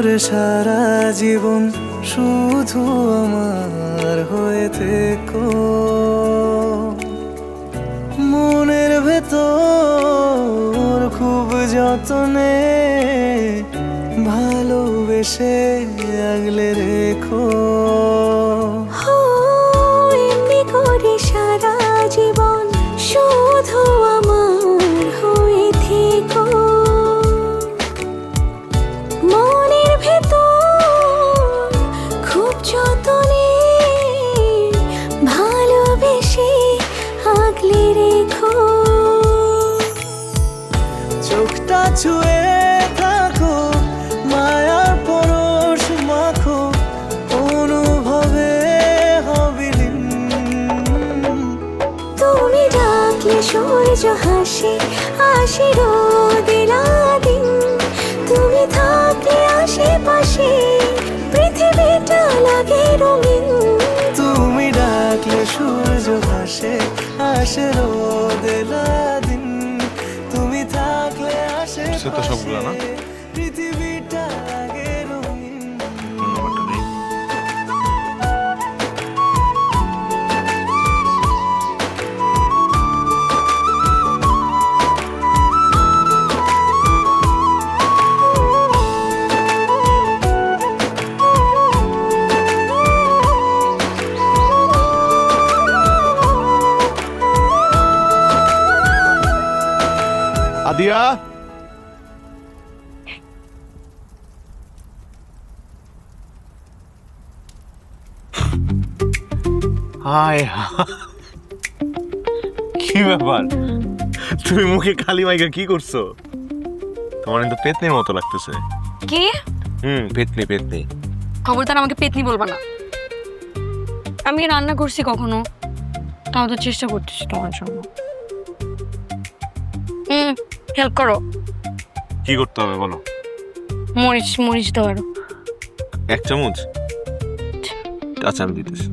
করে সারা জীবন শুধু আমার হয়ে থেকো, মনের ভেতর খুব যতনে ভালোবেসে আগলে রেখো। এমনি করে সারা জীবন শুধু আমার হয়ে থেকো, মনের ভেতর খুব যতনে ভালোবেসে আগলে রেখো। চোখটা ছুঁয়ে থাকো, মায়ার পরশ মাখো, অনুভবে হবিলীন। তুমি ডাকলে সূর্য হাসে, আসে রোদেলা দিন। তুমি থাকলে আশেপাশে পৃথিবীটা লাগে রঙিন। তুমি ডাকলে সূর্য হাসে, আসে রোদেলা দিন। তুমি থাকলে সে তো সবগুলো না? আশেপাশে পৃথিবীটা লাগে রঙিন। নাম্বারটা নেই। আদিয়া, হাই। কি ব্যাপার, তুমি মুখে কালি মাইকা কি করছো? তোমার কিন্তু পেতনির মতো লাগতেছে। কি? পেতনি পেতনি। খবরদার আমাকে পেতনি বলবা না। আমি রান্না করছি কখনো? তাও তো চেষ্টা করতেছি তোমার জন্য। হেল্প করো। কি করতে হবে বলো? মরিচ মরিচ দাও আরো। 1 চামচ? আচ্ছা আমি দিতেছি।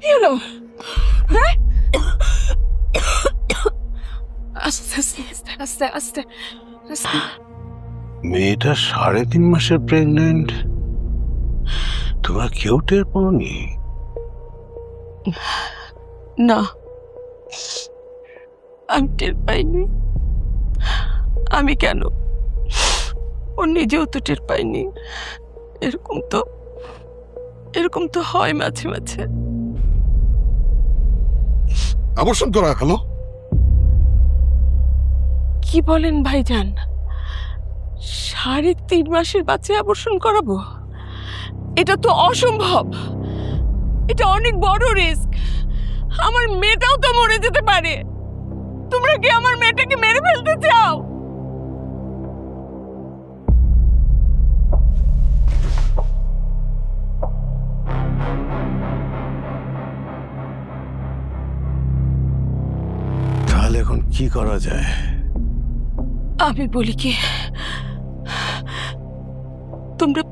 কি হলো? হ্যাঁ? আস্তে আস্তে আস্তে আস্তে আস্তে। মেয়েটা 3.5 মাসের প্রেগনেন্ট, তোমরা কেউ টের পাওনি? না, আমি টের পাইনি। আমি কেন? ও নিজেও তো টের পাইনি। এরকম তো হয় মাঝে মাঝে। আবর্ষণ করা হলো? কি বলেন ভাইজান? 3.5 মাসের বাচ্চা আবর্ষণ করাবো? এটা তো অসম্ভব। এটা অনেক বড় রিস্ক। আমার মেয়েটাও তো মরে যেতে পারে। তোমরা কি আমার মেয়েটাকে মেরে ফেলতে চাও? তাহলে এখন কি করা যায়? আমি বলি কি, তোমরা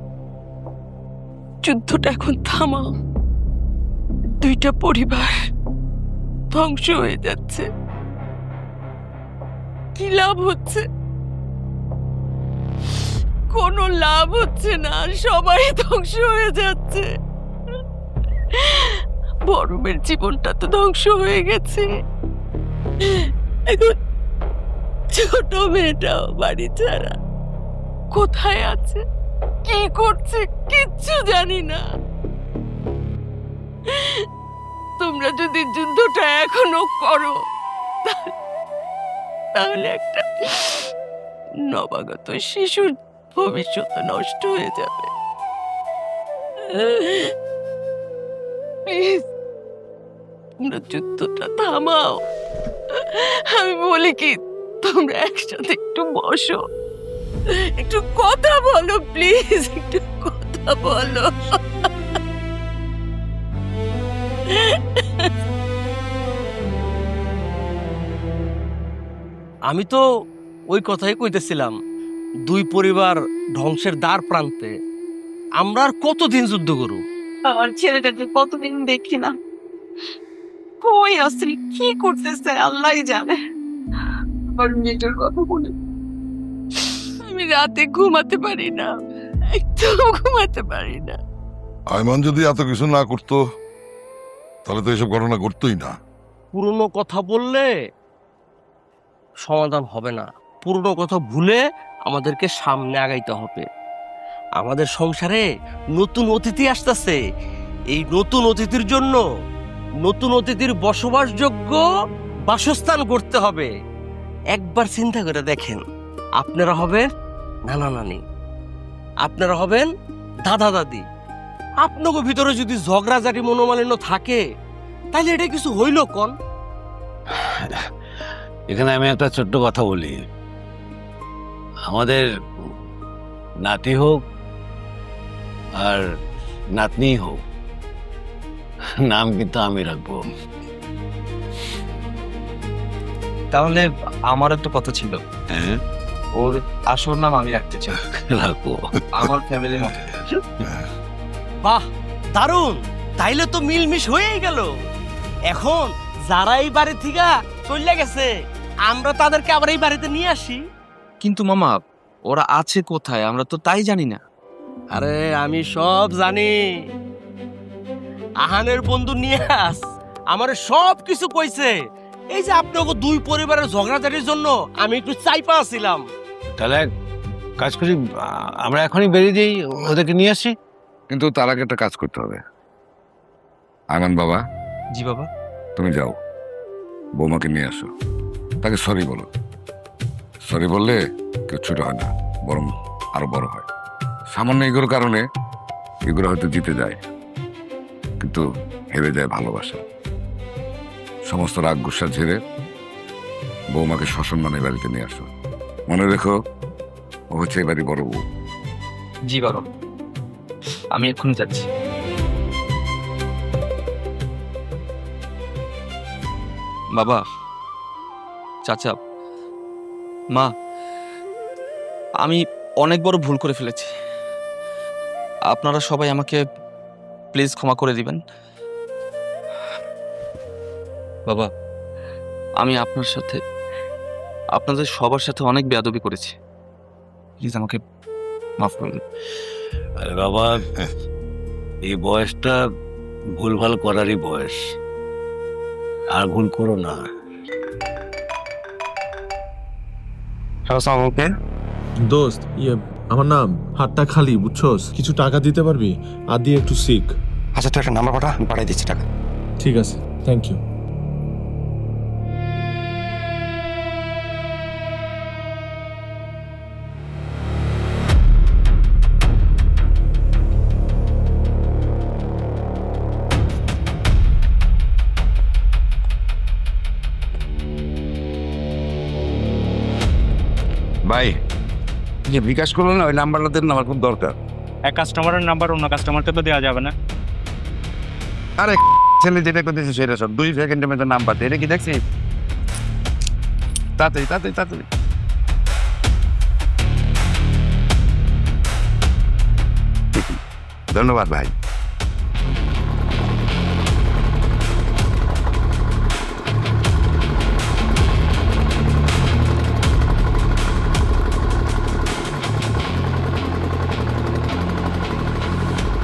যুদ্ধটা এখন থামাও। 2টা পরিবার ধ্বংস হয়ে যাচ্ছে। কি লাভ হচ্ছে? কোনো লাভ হচ্ছে না, সবাই ধ্বংস হয়ে যাচ্ছে। বড়মের জীবনটা তো ধ্বংস হয়ে গেছে, এখন ছোট মেয়েটাও বাড়ি ছাড়া। কোথায় আছে, কি করছে, কিচ্ছু জানি না। তোমরা যদি যুদ্ধটা এখনো করো, তাহলে একটা নবাগত শিশুর ভবিষ্যৎ নষ্ট হয়ে যাবে। প্লিজ তোমরা যুদ্ধটা থামাও। আমি বলি কি, তোমরা একসাথে একটু বসো, একটু কথা বলো, প্লিজ একটু কথা বলো। আমি তো ওই কথাই কইতেছিলাম, 2 পরিবার ধ্বংসের দ্বার প্রান্তে। আমরা আর কতদিন যুদ্ধ করব? আমার ছেলেটাকে কতদিন দেখি না, কই আছে, কি করতেছে আল্লাহই জানে। আমার মেয়েটার কথা বলে আমি রাতে ঘুমাতে পারি না, একদম ঘুমাতে পারি না। আইমান যদি এত কিছু না করতো তাহলে তো এসব ঘটনা ঘটতোই না। পুরনো কথা বললে সমাধান হবে না। পুরনো কথা ভুলে আমাদেরকে সামনে আগাইতে হবে। আমাদের সংসারে নতুন অতিথি আসতেছে। এই নতুন অতিথির জন্য নতুন অতিথির বসবাসযোগ্য বাসস্থান করতে হবে। একবার চিন্তা করে দেখেন, আপনারা হবেন নানা নানি, আপনারা হবেন দাদা দাদি। আপনাকে ভিতরে যদি ঝগড়াঝাটি মনোমালিন্য থাকে তাহলে এটা কিছু হইল কোন? এখানে আমি একটা ছোট্ট কথা বলি, আমাদের নাতি হোক আর নাতনি হোক, নাম কিন্তু আমি রাখবো। তাহলে আমার একটা কথা ছিল, হ্যাঁ, ওর আসল নাম আমি রাখতে চাই, রাখবো। আমার ফ্যামিলির মতো। বাহ, দারুণ! তাইলে তো মিলমিশ হয়েই গেল। এখন যারা এই বাড়ি থেকে চলে গেছে আমরা তাদেরকে আবার এই বাড়িতে নিয়ে আসি। কিন্তু মামা, ওরা আছে কোথায় আমরা তো তাই জানি না। আরে আমি সব জানি। আহানের বন্ধু নিয়াস আমারে সব কিছু কইছে। এই যে আপনাকে দুই পরিবারের ঝগড়াঝাটির জন্য আমি একটু চাইপা আছিলাম। তাহলে এক কাজ করি, আমরা এখনই বেরিয়ে যাই, ওদেরকে নিয়ে আসি। কিন্তু তার আগে একটা কাজ করতে হবে। আইমান বাবা, জি বাবা। তুমি যাও, বৌমাকে নিয়ে আসো, তাকে সরি বলো। সরি বললে কেউ ছোট হয় না, বরং আরো বড় হয়। সামান্য এগুলোর কারণে এগুলো হয়তো জিতে যায়, কিন্তু হেরে যায় ভালোবাসা। সমস্ত রাগ গুসা ঝেড়ে বৌমাকে সসম্মানে বাড়িতে নিয়ে আসো। মনে রেখো, ও হচ্ছে এবারই বড় বউ। জি বাবা, আমি এক্ষুনি যাচ্ছি। বাবা, চাচা, মা, আমি অনেক বড় ভুল করে ফেলেছি। আপনারা সবাই আমাকে প্লিজ ক্ষমা করে দিবেন। বাবা, আমি আপনার সাথে, আপনাদের সবার সাথে অনেক বেয়াদবি করেছি। প্লিজ আমাকে মাফ করে দিন। আরে বাবা, এই বয়সটা ভুলভাল করারই বয়স, আর ভুল করো না। দোস্ত, আমার নাম হাতটা খালি, বুঝছস? কিছু টাকা দিতে পারবি? আর দিয়ে একটু শিখ। আচ্ছা, তুই একটা নাম্বার পাঠা, আমি পাঠাই দিচ্ছি টাকা। ঠিক আছে, থ্যাংক ইউ। ভাই, যে বিকাশ করলো না, ওই নাম্বারটা দেন, আমার খুব দরকার। এক কাস্টমারের নাম্বার অন্য কাস্টমারকে তো দেওয়া যাবে না। আরে ছেলে যেটা করতেছে সেটা সব 2 সেকেন্ডের মধ্যে নাম্বার দেয়, এটা কি দেখছিস? তাড়াতাড়ি তাড়াতাড়ি তাড়াতাড়ি। ধন্যবাদ ভাই।